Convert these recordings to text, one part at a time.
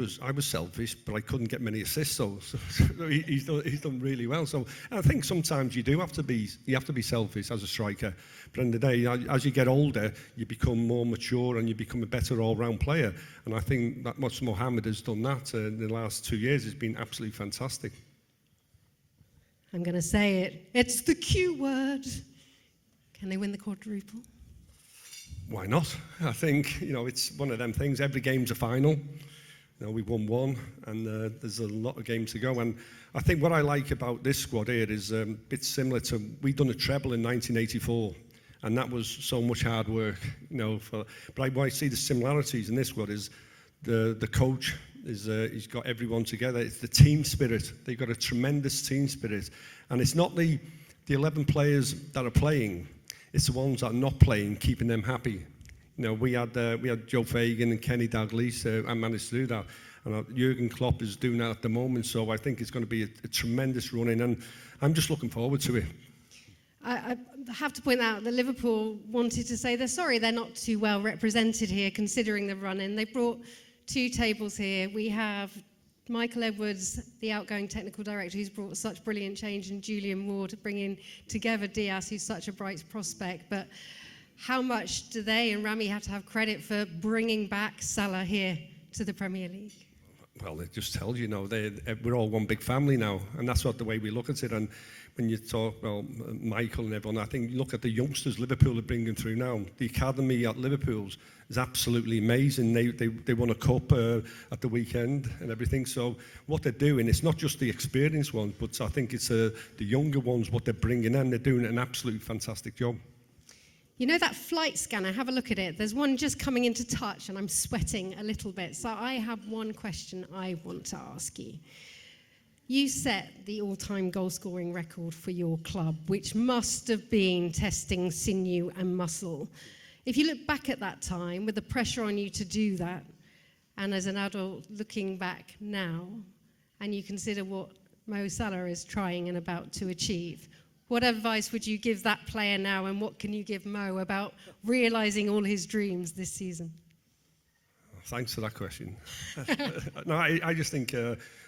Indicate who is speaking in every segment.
Speaker 1: was selfish, but I couldn't get many assists. So he's done really well. So I think sometimes you have to be selfish as a striker. But in the day, as you get older, you become more mature and you become a better all-round player. And I think that much Mohamed has done that in the last 2 years. Has been absolutely fantastic.
Speaker 2: I'm going to say it. It's the Q word. Can they win the quadruple?
Speaker 1: Why not? I think, it's one of them things. Every game's a final. We won one, and there's a lot of games to go. And I think what I like about this squad here is a bit similar to, we've done a treble in 1984, and that was so much hard work, but I see the similarities in this squad is the coach he's got everyone together. It's the team spirit. They've got a tremendous team spirit, and it's not the 11 players that are playing. It's the ones that are not playing, keeping them happy. We had Joe Fagan and Kenny Dalglish. I managed to do that, and Jurgen Klopp is doing that at the moment. So I think it's going to be a tremendous run in, and I'm just looking forward to it.
Speaker 2: I have to point out that Liverpool wanted to say they're sorry they're not too well represented here, considering the run-in. They brought 2 tables here. We have Michael Edwards, the outgoing technical director, who's brought such brilliant change, and Julian Ward bringing together Diaz, who's such a bright prospect. But how much do they and Rami have to have credit for bringing back Salah here to the Premier League?
Speaker 1: Well, it just tells you, we're all one big family now, and that's what the way we look at it. And when you talk, Michael and everyone, I think you look at the youngsters Liverpool are bringing through now. The academy at Liverpool's is absolutely amazing. They won a cup at the weekend and everything. So what they're doing, it's not just the experienced ones, but I think it's the younger ones, what they're bringing in. They're doing an absolutely fantastic job.
Speaker 2: That flight scanner, have a look at it. There's one just coming into touch, and I'm sweating a little bit. So I have one question I want to ask you. You set the all-time goal-scoring record for your club, which must have been testing sinew and muscle. If you look back at that time, with the pressure on you to do that, and as an adult looking back now, and you consider what Mo Salah is trying and about to achieve, what advice would you give that player now, and what can you give Mo about realising all his dreams this season?
Speaker 1: Thanks for that question. No, I just think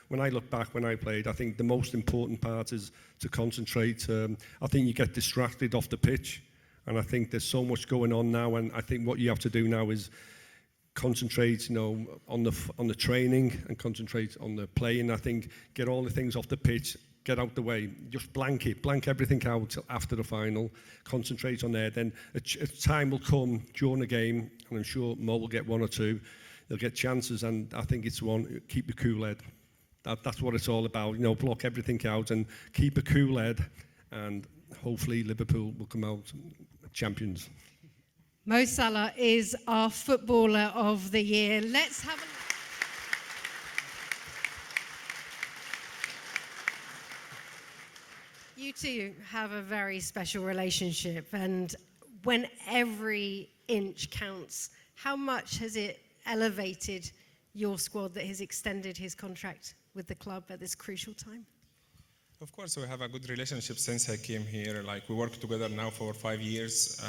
Speaker 1: when I look back when I played, I think the most important part is to concentrate. I think you get distracted off the pitch, and I think there's so much going on now, and I think what you have to do now is concentrate, on the training and concentrate on the playing. I think get all the things off the pitch, get out the way, just blank everything out till after the final, concentrate on there. Then a time will come during the game, and I'm sure Mo will get 1 or 2. He'll get chances, and I think it's keep a cool head. That's what it's all about, block everything out and keep a cool head, and hopefully Liverpool will come out champions.
Speaker 2: Mo Salah is our Footballer of the Year. Let's have a look. You two have a very special relationship, and when every inch counts, how much has it elevated your squad that has extended his contract with the club at this crucial time?
Speaker 3: Of course, we have a good relationship since I came here. We work together now for 5 years.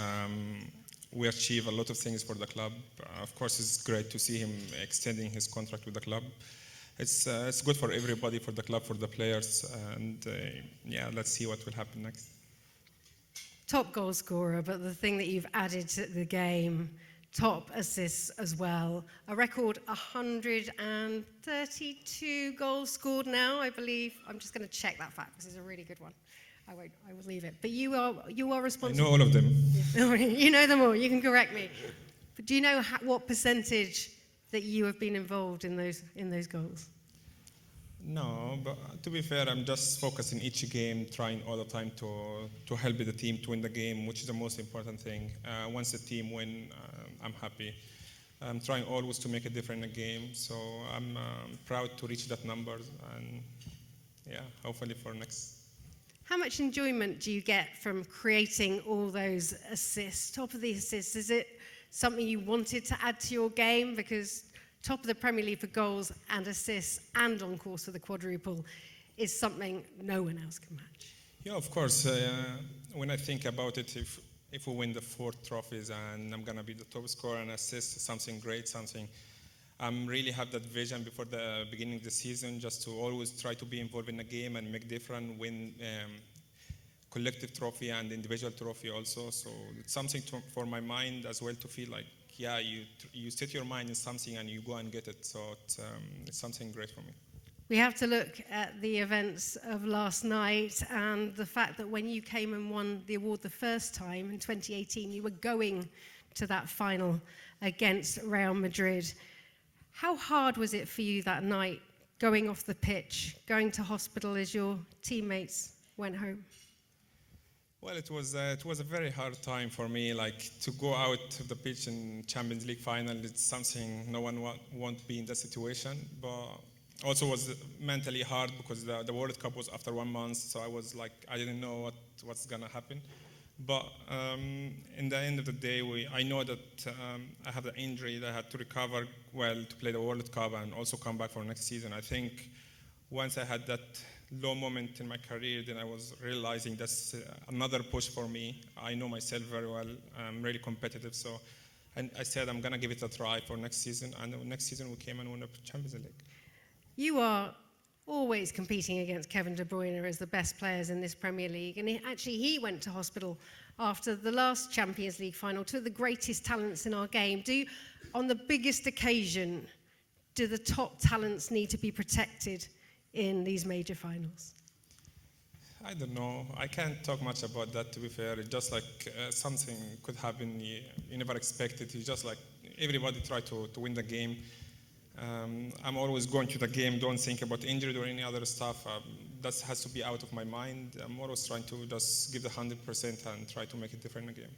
Speaker 3: We achieve a lot of things for the club. Of course, it's great to see him extending his contract with the club. It's good for everybody, for the club, for the players, and let's see what will happen next.
Speaker 2: Top goal scorer, but the thing that you've added to the game, top assists as well. A record 132 goals scored now, I believe. I'm just going to check that fact because it's a really good one. I will leave it. But you are responsible.
Speaker 3: I know all of them.
Speaker 2: You know them all. You can correct me. But do you know what percentage that you have been involved in those goals?
Speaker 3: No, but to be fair, I'm just focused in each game, trying all the time to help the team to win the game, which is the most important thing. Once the team win, I'm happy. I'm trying always to make a difference in the game, so I'm proud to reach that number, and hopefully for next.
Speaker 2: How much enjoyment do you get from creating all those assists? Top of the assists, is it something you wanted to add to your game? Because top of the Premier League for goals and assists and on course for the quadruple is something no one else can match.
Speaker 3: Yeah, of course. When I think about it, if we win the 4 trophies and I'm going to be the top scorer and assist, something great, something I'm really have that vision before the beginning of the season, just to always try to be involved in the game and make difference, win collective trophy and individual trophy also. So it's something for my mind as well to feel like, yeah, you set your mind in something and you go and get it. So it's something great for me.
Speaker 2: We have to look at the events of last night and the fact that when you came and won the award the first time in 2018, you were going to that final against Real Madrid. How hard was it for you that night, going off the pitch, going to hospital as your teammates went home?
Speaker 3: Well, it was a very hard time for me. Like, to go out of the pitch in Champions League final, it's something no one want to be in that situation. But also was mentally hard because the World Cup was after 1 month, so I was like, I didn't know what's gonna happen. But in the end of the day, I know that I have the injury that I had to recover well to play the World Cup and also come back for next season. I think once I had that low moment in my career, then I was realizing that's another push for me. I know myself very well. I'm really competitive, and I said I'm gonna give it a try for next season. And next season we came and won the Champions League.
Speaker 2: You are always competing against Kevin De Bruyne as the best players in this Premier League, and he went to hospital after the last Champions League final. Two of the greatest talents in our game. On the biggest occasion, do the top talents need to be protected in these major finals?
Speaker 3: I don't know. I can't talk much about that, to be fair. It's just like something could happen you never expected. It's just like everybody try to win the game. I'm always going to the game, don't think about injury or any other stuff. That has to be out of my mind. I'm always trying to just give the 100% and try to make it different in the game.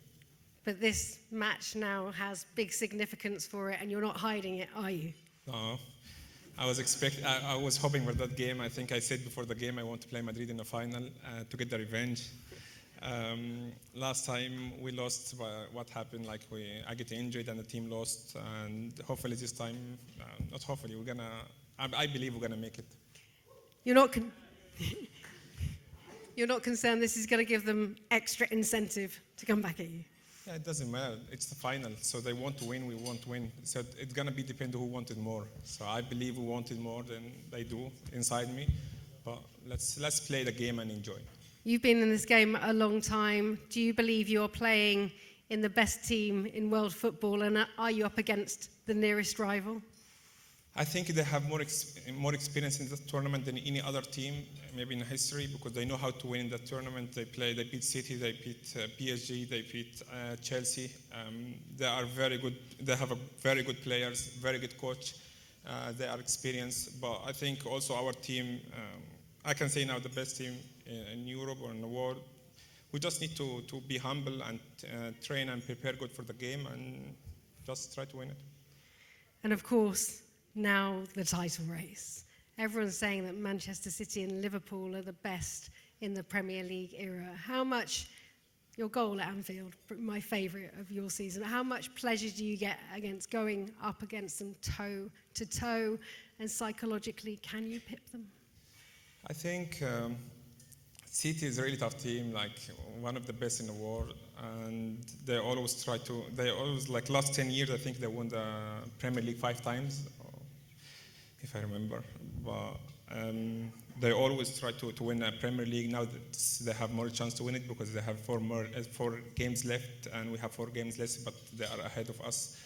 Speaker 2: But this match now has big significance for it, and you're not hiding it, are you?
Speaker 3: No. I was hoping for that game. I think I said before the game I want to play Madrid in the final to get the revenge. Last time we lost, what happened? Like I get injured and the team lost, and hopefully this time, not hopefully, I believe we're gonna make it.
Speaker 2: You're not concerned this is going to give them extra incentive to come back at you?
Speaker 3: Yeah, it doesn't matter. It's the final, so they want to win, we want to win. So it's gonna be depend on who wanted more. So I believe we wanted more than they do inside me. But let's play the game and enjoy.
Speaker 2: You've been in this game a long time. Do you believe you're playing in the best team in world football, and are you up against the nearest rival?
Speaker 3: I think they have more experience in the tournament than any other team, maybe in history, because they know how to win in the tournament. They beat City, they beat PSG, they beat Chelsea. They are very good. They have very good players, very good coach. They are experienced, but I think also our team, I can say now the best team in Europe or in the world. We just need to be humble and train and prepare good for the game and just try to win it.
Speaker 2: And of course, now the title race. Everyone's saying that Manchester City and Liverpool are the best in the Premier League era. How much, your goal at Anfield, my favourite of your season, how much pleasure do you get against going up against them toe to toe, and psychologically, can you pip them?
Speaker 3: I think City is a really tough team, like one of the best in the world, and they always like last 10 years, I think they won the Premier League 5 times, if I remember. But they always try to win a Premier League. Now that they have more chance to win it because they have 4 games left, and we have 4 games less, but they are ahead of us.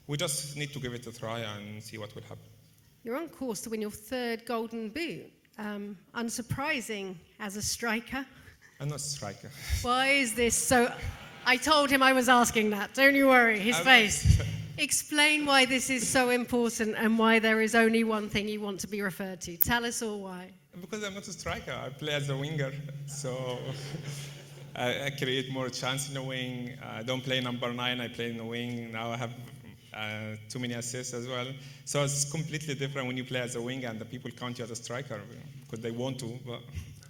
Speaker 3: We just need to give it a try and see what will happen.
Speaker 2: You're on course to win your 3rd Golden Boot. Unsurprising as a striker.
Speaker 3: I'm not a striker.
Speaker 2: Why is this so? I told him I was asking that. Don't you worry, his face. Explain why this is so important and why there is only one thing you want to be referred to. Tell us all why.
Speaker 3: Because I'm not a striker. I play as a winger. So I create more chance in the wing. I don't play number 9. I play in the wing. Now I have too many assists as well. So it's completely different when you play as a winger and the people count you as a striker because they want to, but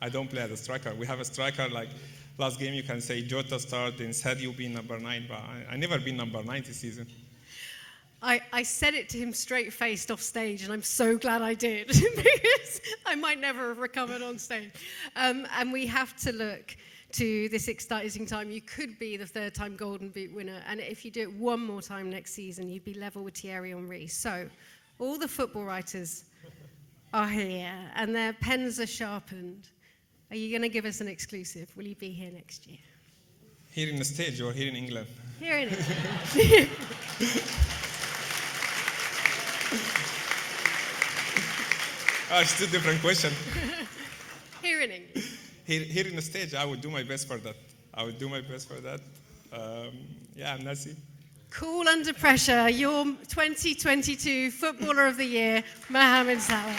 Speaker 3: I don't play as a striker. We have a striker like last game you can say Jota started and Sadio being number 9, but I never been number 9 this season.
Speaker 2: I said it to him straight-faced off stage, and I'm so glad I did because I might never have recovered on stage. And we have to look to this exciting time. You could be the 3rd time Golden Boot winner, and if you do it one more time next season, you'd be level with Thierry Henry. So, All the football writers are here and their pens are sharpened. Are you going to give us an exclusive? Will you be here next year?
Speaker 3: Here in the stage or here in England?
Speaker 2: Here in England.
Speaker 3: It's two different questions.
Speaker 2: Here in England.
Speaker 3: Here in the stage, I would do my best for that. Yeah, Nasi.
Speaker 2: Cool under pressure. Your 2022 Footballer of the Year, Mohamed Salah.